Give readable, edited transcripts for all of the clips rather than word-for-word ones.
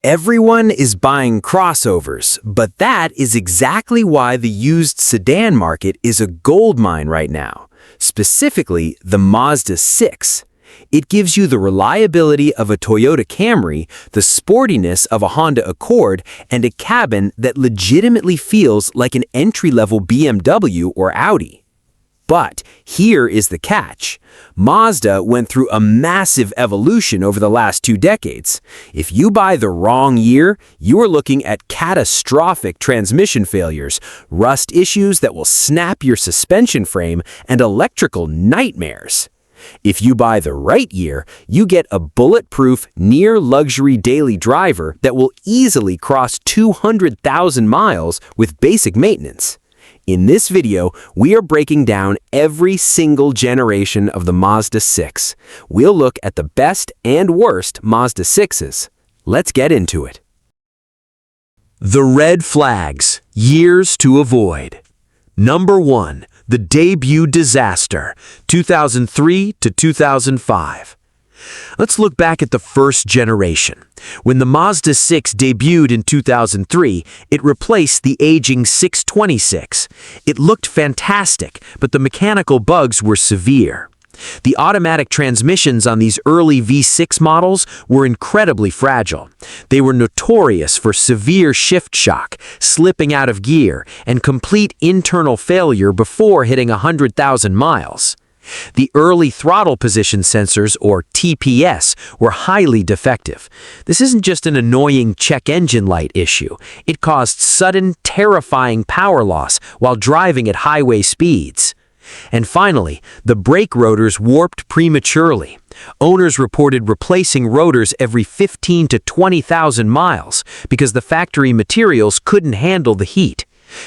Everyone is buying crossovers, but that is exactly why the used sedan market is a goldmine right now, specifically the Mazda 6. It gives you the reliability of a Toyota Camry, the sportiness of a Honda Accord, and a cabin that legitimately feels like an entry-level BMW or Audi. But here is the catch. Mazda went through a massive evolution over the last 2 decades. If you buy the wrong year, you are looking at catastrophic transmission failures, rust issues that will snap your suspension frame, and electrical nightmares. If you buy the right year, you get a bulletproof, near-luxury daily driver that will easily cross 200,000 miles with basic maintenance. In this video, we are breaking down every single generation of the Mazda 6. We'll look at the best and worst Mazda 6s. Let's get into it. The red flags, years to avoid. Number 1, the debut disaster, 2003 to 2005. Let's look back at the first generation. When the Mazda 6 debuted in 2003, it replaced the aging 626. It looked fantastic, but the mechanical bugs were severe. The automatic transmissions on these early V6 models were incredibly fragile. They were notorious for severe shift shock, slipping out of gear, and complete internal failure before hitting 100,000 miles. The early throttle position sensors, or TPS, were highly defective. This isn't just an annoying check engine light issue. It caused sudden, terrifying power loss while driving at highway speeds. And finally, the brake rotors warped prematurely. Owners reported replacing rotors every 15 to 20,000 miles because the factory materials couldn't handle the heat.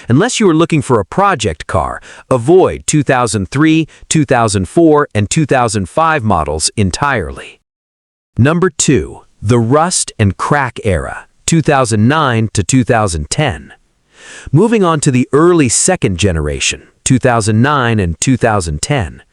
Unless you are looking for a project car, avoid 2003, 2004, and 2005 models entirely. Number 2, the rust and crack era, 2009 to 2010. Moving on to the early second generation, 2009 and 2010.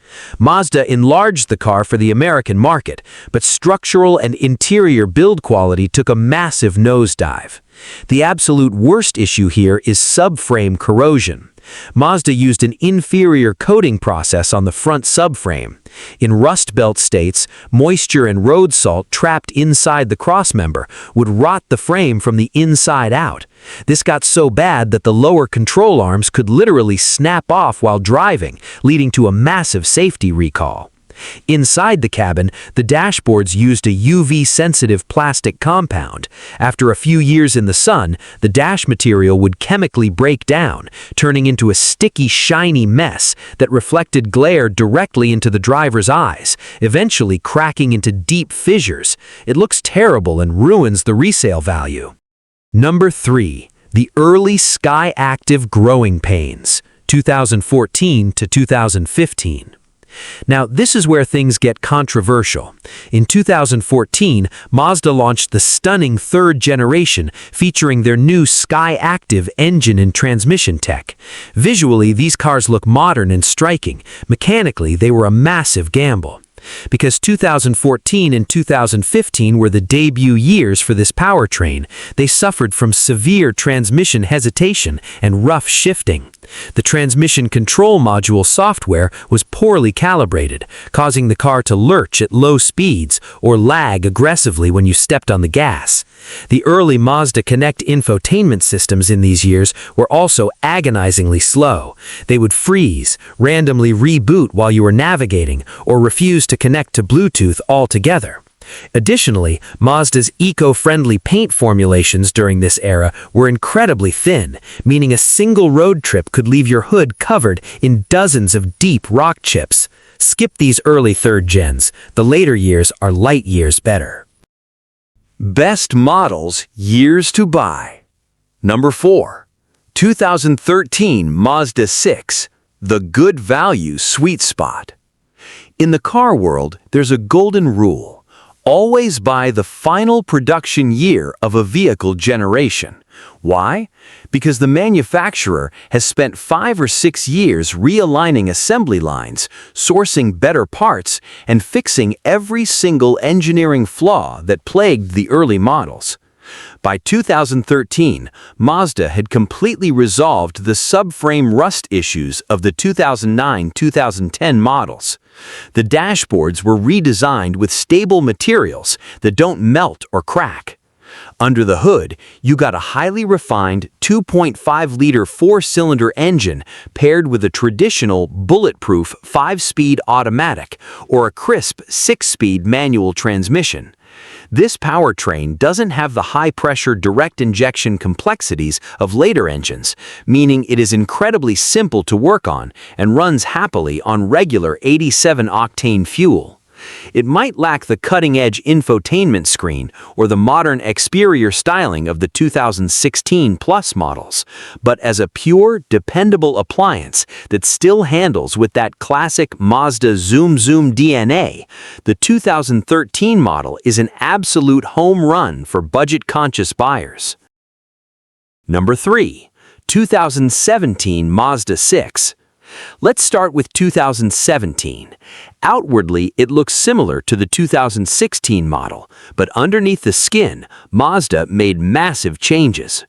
Mazda enlarged the car for the American market, but structural and interior build quality took a massive nosedive. The absolute worst issue here is subframe corrosion. Mazda used an inferior coating process on the front subframe. In rust belt states, moisture and road salt trapped inside the crossmember would rot the frame from the inside out. This got so bad that the lower control arms could literally snap off while driving, leading to a massive safety recall. Inside the cabin, the dashboards used a UV-sensitive plastic compound. After a few years in the sun, the dash material would chemically break down, turning into a sticky, shiny mess that reflected glare directly into the driver's eyes, eventually cracking into deep fissures. It looks terrible and ruins the resale value. Number 3, the early Skyactiv growing pains, 2014 to 2015. Now, this is where things get controversial. In 2014, Mazda launched the stunning third generation featuring their new Skyactiv engine and transmission tech. Visually, these cars look modern and striking. Mechanically, they were a massive gamble. Because 2014 and 2015 were the debut years for this powertrain, they suffered from severe transmission hesitation and rough shifting. The transmission control module software was poorly calibrated, causing the car to lurch at low speeds or lag aggressively when you stepped on the gas. The early Mazda Connect infotainment systems in these years were also agonizingly slow. They would freeze, randomly reboot while you were navigating, or refuse to connect to Bluetooth altogether. Additionally, Mazda's eco-friendly paint formulations during this era were incredibly thin, meaning a single road trip could leave your hood covered in dozens of deep rock chips. Skip these early third gens. The later years are light years better. Best models, years to buy. Number 4, 2013 Mazda 6, the good value sweet spot. In the car world, there's a golden rule. Always buy the final production year of a vehicle generation. Why? Because the manufacturer has spent 5 or 6 years realigning assembly lines, sourcing better parts, and fixing every single engineering flaw that plagued the early models. By 2013, Mazda had completely resolved the subframe rust issues of the 2009-2010 models. The dashboards were redesigned with stable materials that don't melt or crack. Under the hood, you got a highly refined 2.5-liter four-cylinder engine paired with a traditional bulletproof 5-speed automatic or a crisp 6-speed manual transmission. This powertrain doesn't have the high-pressure direct injection complexities of later engines, meaning it is incredibly simple to work on and runs happily on regular 87-octane fuel. It might lack the cutting-edge infotainment screen or the modern exterior styling of the 2016 Plus models, but as a pure, dependable appliance that still handles with that classic Mazda Zoom DNA, the 2013 model is an absolute home run for budget-conscious buyers. Number 3. 2017 Mazda 6. Let's start with 2017. Outwardly, it looks similar to the 2016 model, but underneath the skin, Mazda made massive changes.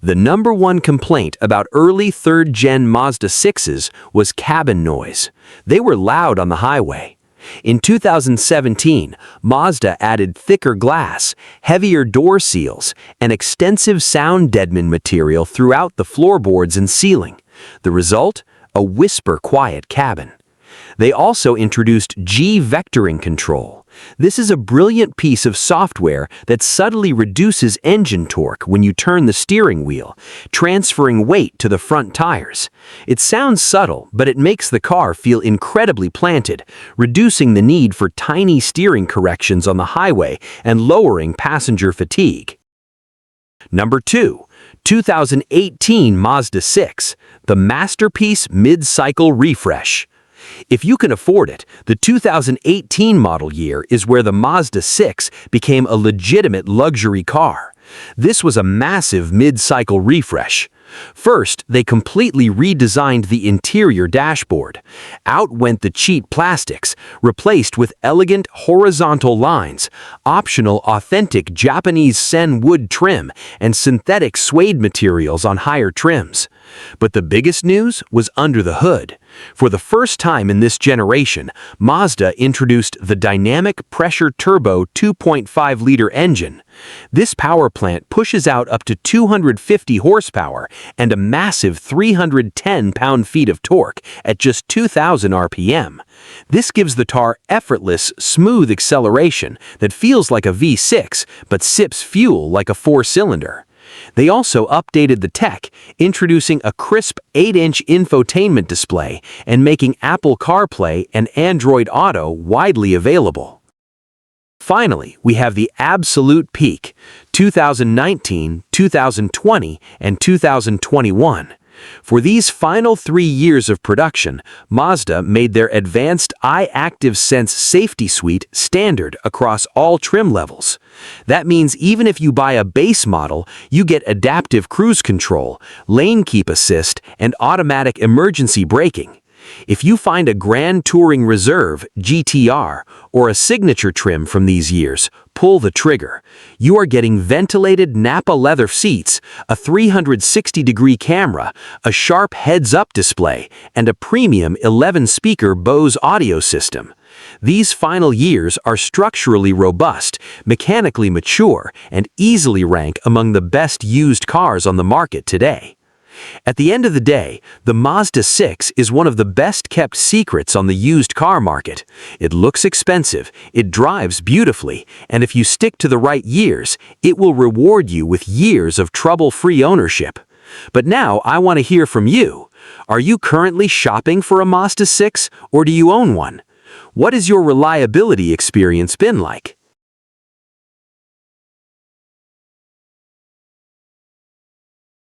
The number one complaint about early third-gen Mazda 6s was cabin noise. They were loud on the highway. In 2017, Mazda added thicker glass, heavier door seals, and extensive sound deadening material throughout the floorboards and ceiling. The result? A whisper-quiet cabin. They also introduced G-vectoring control. This is a brilliant piece of software that subtly reduces engine torque when you turn the steering wheel, transferring weight to the front tires. It sounds subtle, but it makes the car feel incredibly planted, reducing the need for tiny steering corrections on the highway and lowering passenger fatigue. Number 2. 2018 Mazda 6, the masterpiece mid-cycle refresh. If you can afford it, the 2018 model year is where the Mazda 6 became a legitimate luxury car. This was a massive mid-cycle refresh. First, they completely redesigned the interior dashboard. Out went the cheap plastics, replaced with elegant horizontal lines, optional authentic Japanese sen wood trim, and synthetic suede materials on higher trims. But the biggest news was under the hood. For the first time in this generation, Mazda introduced the dynamic pressure turbo 2.5-liter engine. This power plant pushes out up to 250 horsepower and a massive 310 pound-feet of torque at just 2,000 RPM. This gives the car effortless, smooth acceleration that feels like a V6 but sips fuel like a four-cylinder. They also updated the tech, introducing a crisp 8-inch infotainment display and making Apple CarPlay and Android Auto widely available. Finally, we have the absolute peak, 2019, 2020, and 2021. For these final 3 years of production, Mazda made their advanced iActiv safety suite standard across all trim levels. That means even if you buy a base model, you get adaptive cruise control, lane keep assist, and automatic emergency braking. If you find a Grand Touring Reserve GTR or a signature trim from these years, pull the trigger. You are getting ventilated Nappa leather seats, a 360-degree camera, a sharp heads-up display, and a premium 11-speaker Bose audio system. These final years are structurally robust, mechanically mature, and easily rank among the best used cars on the market today. At the end of the day, the Mazda 6 is one of the best-kept secrets on the used car market. It looks expensive, it drives beautifully, and if you stick to the right years, it will reward you with years of trouble-free ownership. But now I want to hear from you. Are you currently shopping for a Mazda 6, or do you own one? What has your reliability experience been like?